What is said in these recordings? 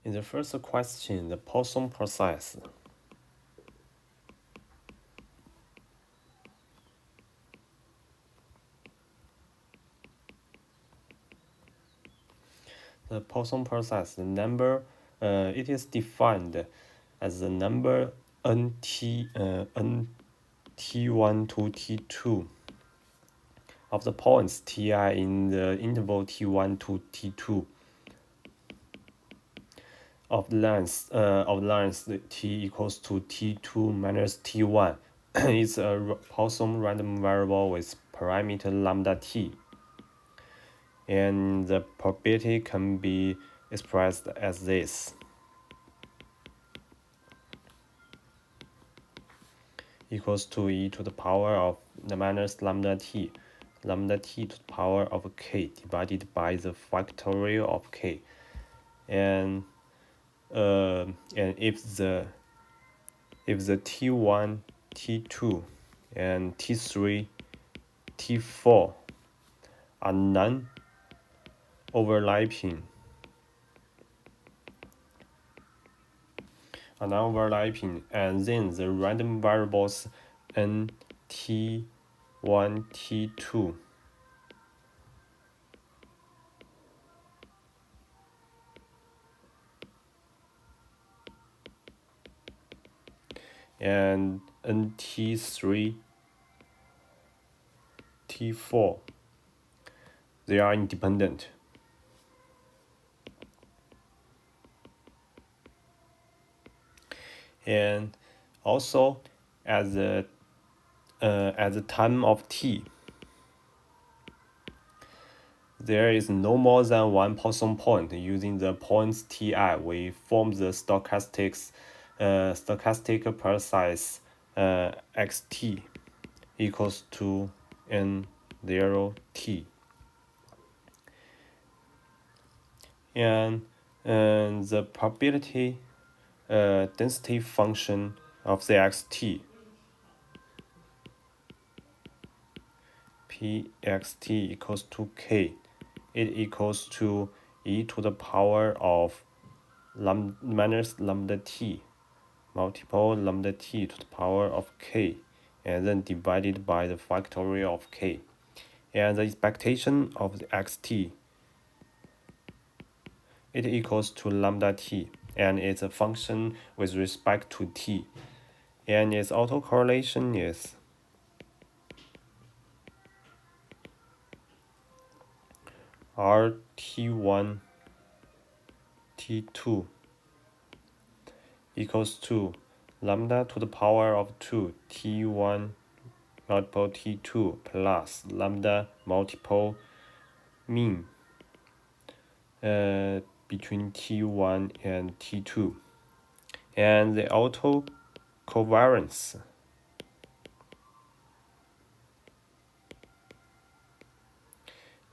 In the first question, the Poisson process. The Poisson process, the number, it is defined as the number nt1 to t2 of the points ti in the interval t1 to t2 of length t equals to t2 minus t1. It's a Poisson random variable with parameter lambda t, and the probability can be expressed as this: equals to e to the power of the minus lambda t to the power of k divided by the factorial of k, and if the t1, t2, and t3, t4 are non-overlapping, and then the random variables n, t1, t2 and nt3, t4, they are independent. And also at the time of t, there is no more than one Poisson point. Using the points ti, we form the stochastic process xt equals to n0t, and the probability density function of the xt pxt equals to k. It equals to e to the power of minus lambda t multiple lambda t to the power of k, and then divided by the factorial of k. And the expectation of the xt, it equals to lambda t, and it's a function with respect to t, and its autocorrelation is rt1 t2 equals to lambda to the power of 2 t1 multiple t2 plus lambda multiple mean between t1 and t2, and the autocovariance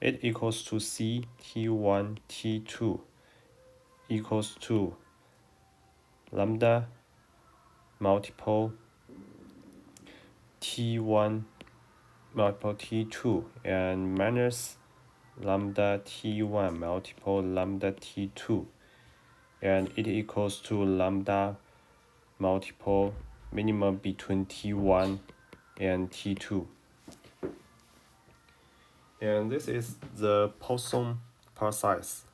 it equals to c t1 t2 equals to lambda multiple t1 multiple t2 and minus lambda t1 multiple lambda t2, and it equals to lambda multiple minimum between t1 and t2. And this is the Poisson process.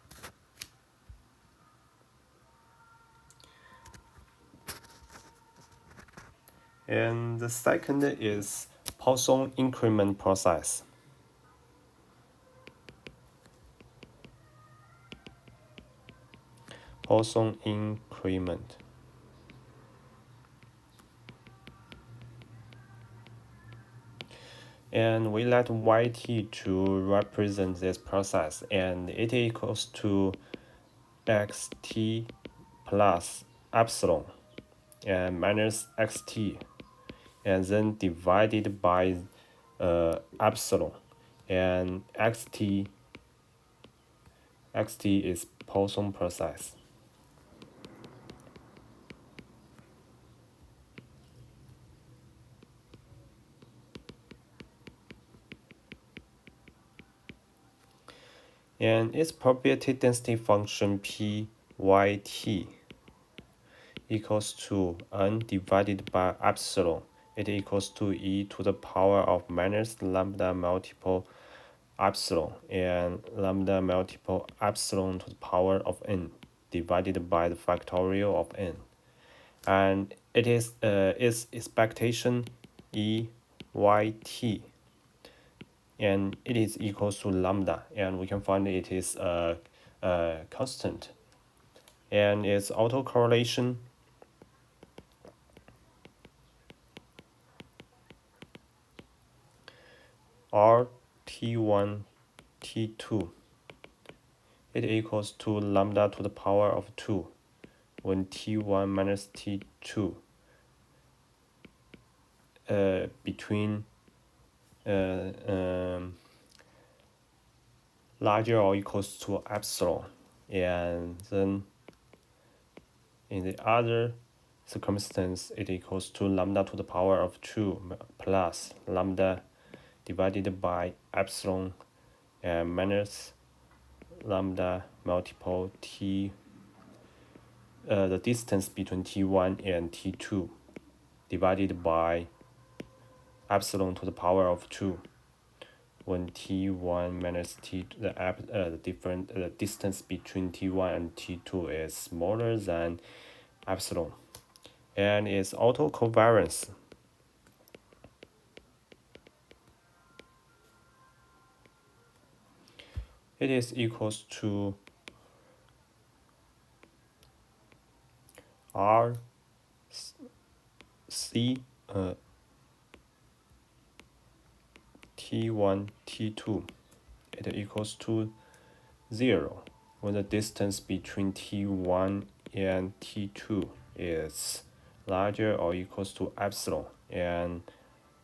And the second is Poisson increment process. Poisson increment. And we let yt to represent this process, and it equals to xt plus epsilon and minus xt, and then divided by epsilon, and xt is Poisson process. And its probability density function P yt equals to n divided by epsilon. It equals to e to the power of minus lambda multiple epsilon and lambda multiple epsilon to the power of n divided by the factorial of n. And it is its expectation EYT, and it is equals to lambda, and we can find it is a constant, and its autocorrelation RT1 T2, it equals to lambda to the power of 2 when T1 minus T2 between larger or equals to epsilon, and then in the other circumstance it equals to lambda to the power of 2 plus lambda divided by epsilon and minus lambda multiple t, the distance between T1 and T2 divided by epsilon to the power of 2 when T1 minus T, the distance between T1 and T2 is smaller than epsilon, and its autocovariance it is equals to R C T1 T2, it equals to 0 when the distance between T1 and T2 is larger or equals to epsilon, and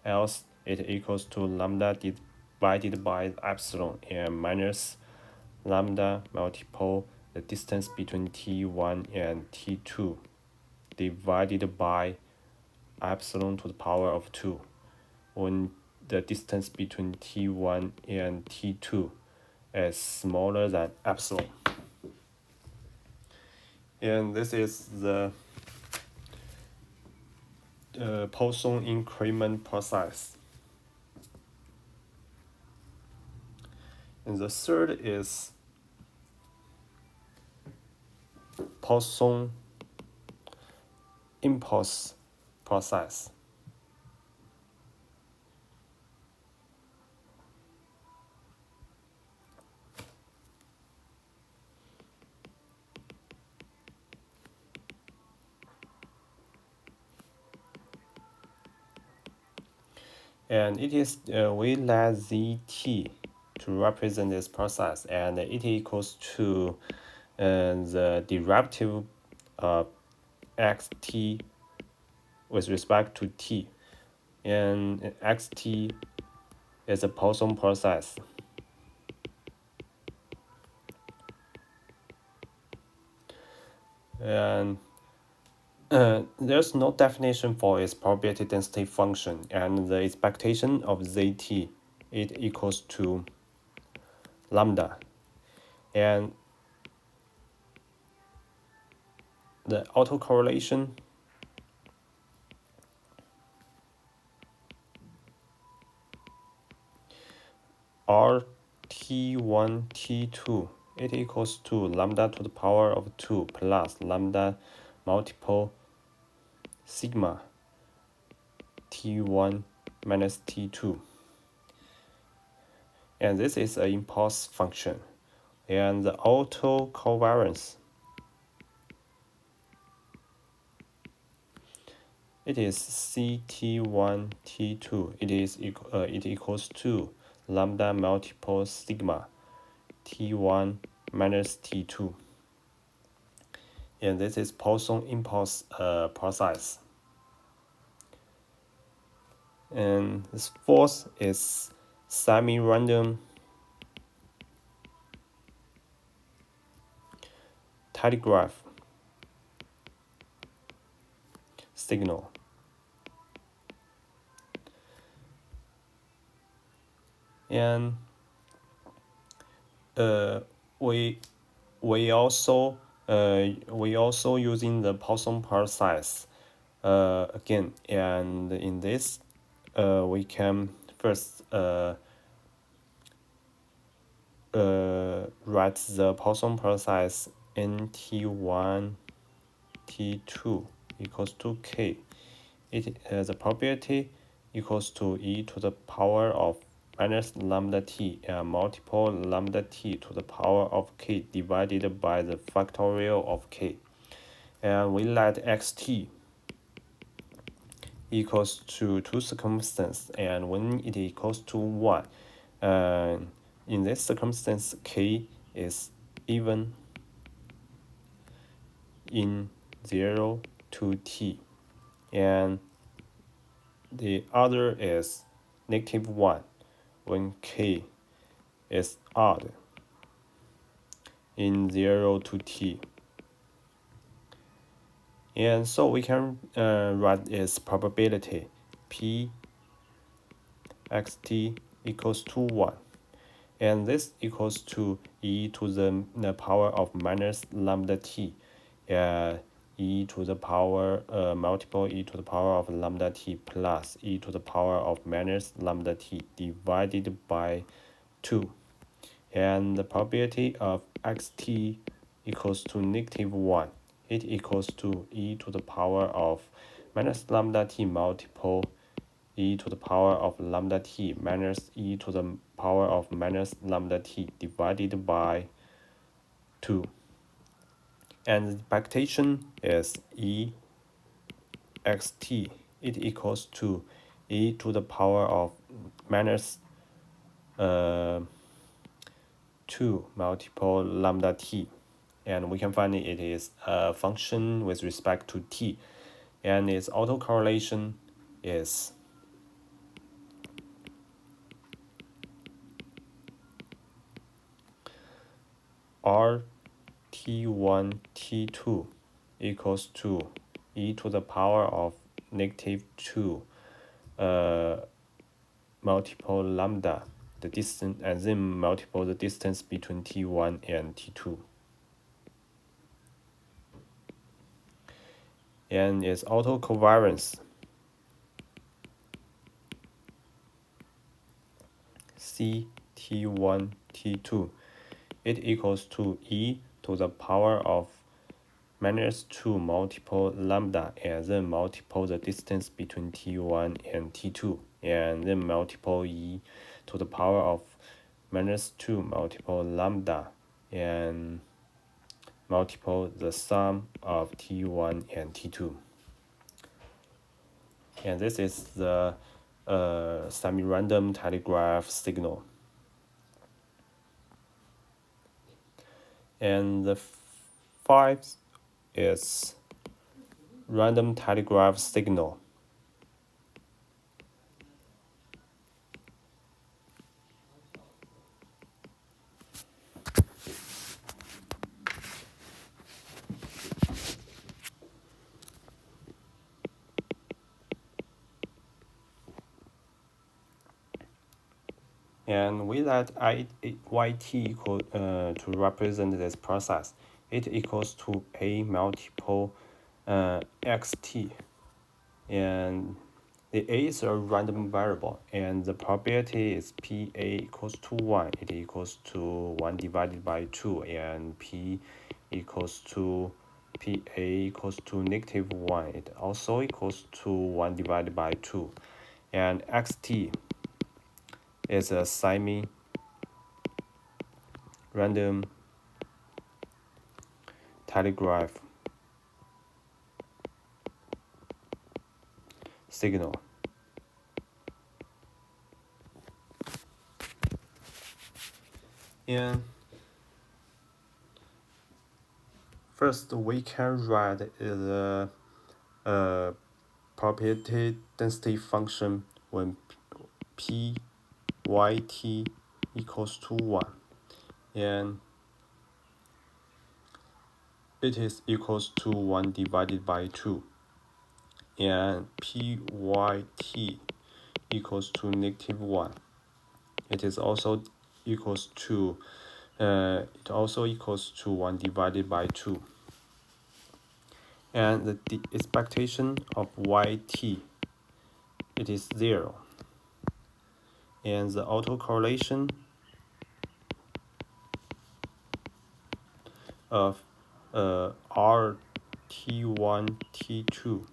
else it equals to lambda divided by epsilon and minus lambda multiple the distance between T1 and T2 divided by epsilon to the power of 2 when the distance between T1 and T2 is smaller than epsilon. And this is the Poisson increment process. And the third is Poisson impulse process. And it is we let zt to represent this process, and it equals to the derivative of xt with respect to t, and xt is a Poisson process. And there's no definition for its probability density function, and the expectation of zt it equals to lambda, and the autocorrelation RT1 T2 it equals to lambda to the power of 2 plus lambda multiple sigma T1 minus T2, and this is an impulse function, and the autocovariance it is CT1 T2, it equals to lambda multiple sigma T1 minus T2, and this is Poisson impulse process. And this fourth is semi-random telegraph signal. And we also we also using the Poisson process again, and in this we can first write the Poisson process n t1 t2 equals to k. It the probability equals to e to the power of minus lambda t and multiple lambda t to the power of k divided by the factorial of k. And we let xt equals to two circumstances, and when it equals to 1, in this circumstance k is even in 0 to t, and the other is -1 when k is odd in 0 to t. And so we can write its probability p xt equals to 1. And this equals to e to the power of minus lambda t, e to the power multiple e to the power of lambda t plus e to the power of minus lambda t divided by 2. And the probability of xt equals to -1. It equals to e to the power of minus lambda t multiple e to the power of lambda t minus e to the power of minus lambda t divided by 2. And the expectation is e xt. It equals to e to the power of minus 2 multiple lambda t. And we can find it is a function with respect to t. And its autocorrelation is r t1 t2 equals to e to the power of -2 multiple lambda, the distance, and then multiple the distance between t1 and t2. And its autocovariance c t1 t2, it equals to e to the power of -2 multiple lambda, and then multiple the distance between t1 and t2, and then multiple e to the power of -2 multiple lambda, and multiple the sum of t1 and t2. And this is the semi-random telegraph signal. And the 5th is random telegraph signal. And we let yt equal to represent this process. It equals to a multiple xt, and the a is a random variable, and the probability is pa equals to 1. It equals to 1 divided by 2, and p equals to pa equals to -1. It also equals to 1 divided by 2, and xt is a semi-random telegraph signal. And first we can write the probability density function when p yt equals to 1, and it is equals to 1 divided by 2, and pyt equals to -1. It is also equals to 1 divided by 2. and the expectation of yt, it is 0, and the autocorrelation of rt1 t2,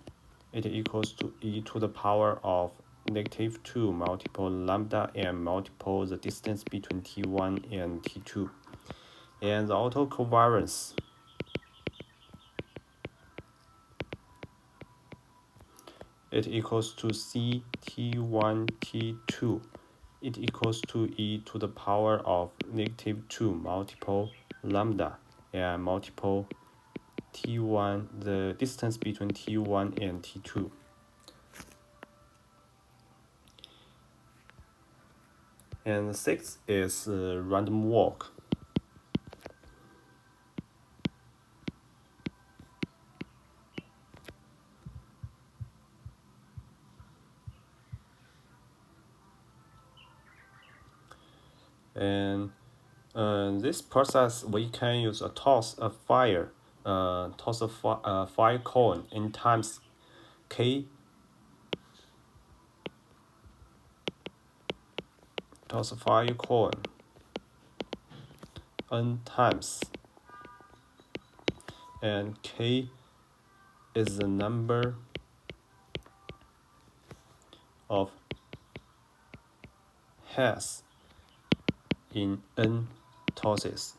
it equals to e to the power of -2 multiple lambda and multiple the distance between t1 and t2, and the autocovariance it equals to c t1 t2, it equals to e to the power of -2 multiple lambda and multiple t1 the distance between t1 and t2. And the sixth is random walk. And this process we can use a toss a fire fire coin in times k, toss a fire coin n times, and k is the number of heads in n tosses,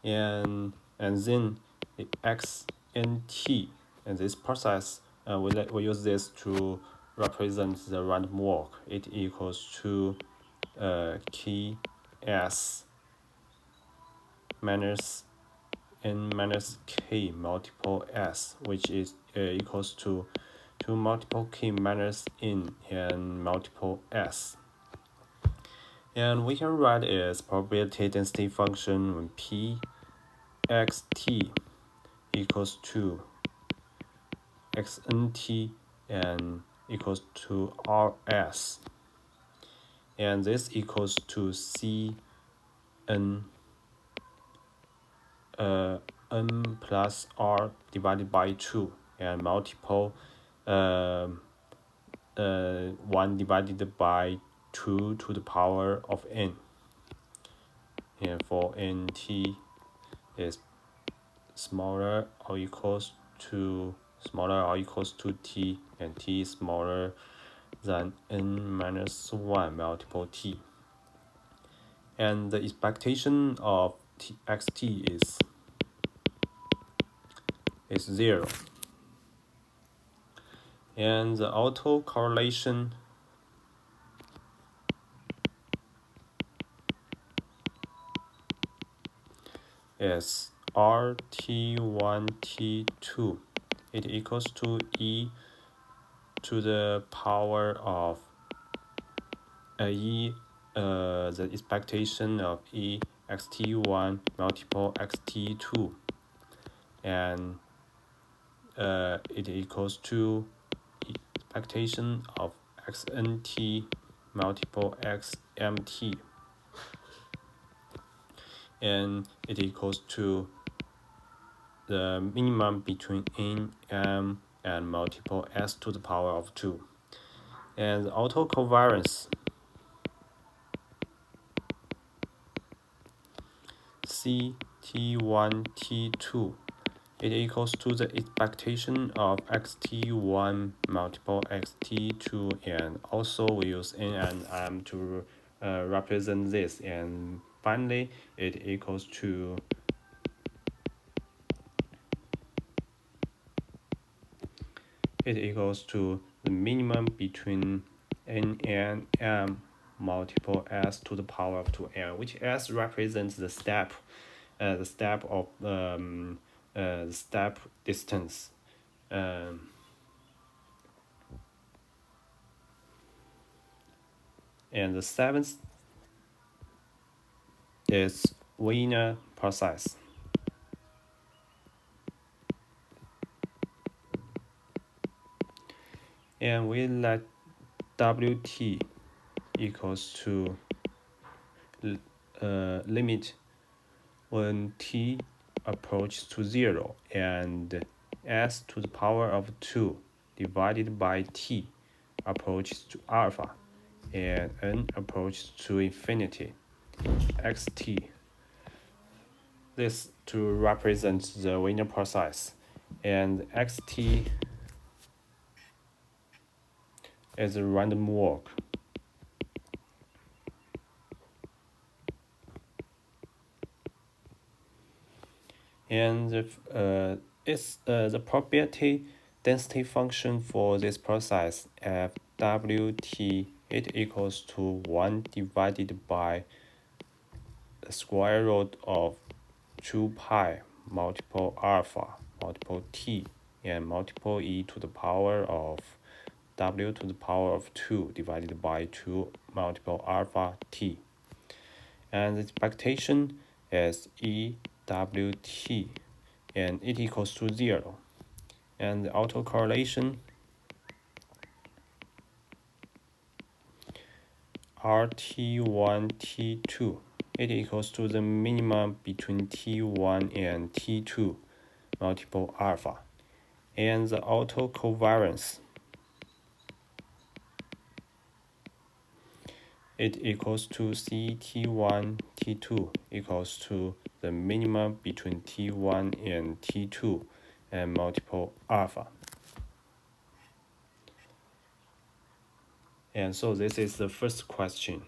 and then the x and t, and this process we use this to represent the random walk. It equals to k s minus n minus k multiple s, which is equals to 2 multiple k minus n and multiple s. And we can write its probability density function when p xt equals to xnt and equals to rs, and this equals to c n n plus r divided by 2 and multiple 1 divided by 2 to the power of n, and for nt is smaller or equals to t, and t is smaller than n minus 1 multiple t, and the expectation of xt is 0, and the autocorrelation is rt1 t2, it equals to e to the power of the expectation of e xt1 multiple xt2, and it equals to expectation of xnt multiple xmt, and it equals to the minimum between n, m, and multiple s to the power of 2. And the autocovariance c t1 t2, it equals to the expectation of xt1 multiple xt2, and also we use n and m to represent this, and finally it equals to the minimum between n and m multiple s to the power of 2n, which s represents the step of the step distance. And the seventh is Wiener process. And we let Wt equals to limit when t approaches to 0, and s to the power of 2 divided by t approaches to alpha, and n approaches to infinity, xt. This to represent the Wiener process, and xt is a random walk. And the probability density function for this process fwt, it equals to 1 divided by the square root of 2 pi multiple alpha multiple t and multiple e to the power of w to the power of 2 divided by 2 multiple alpha t. And the expectation is EWT, and it equals to 0. And the autocorrelation RT1, T2, it equals to the minimum between T1 and T2 multiple alpha. And the autocovariance, it equals to CT1, T2 equals to the minimum between T1 and T2 and multiple alpha. And so this is the first question.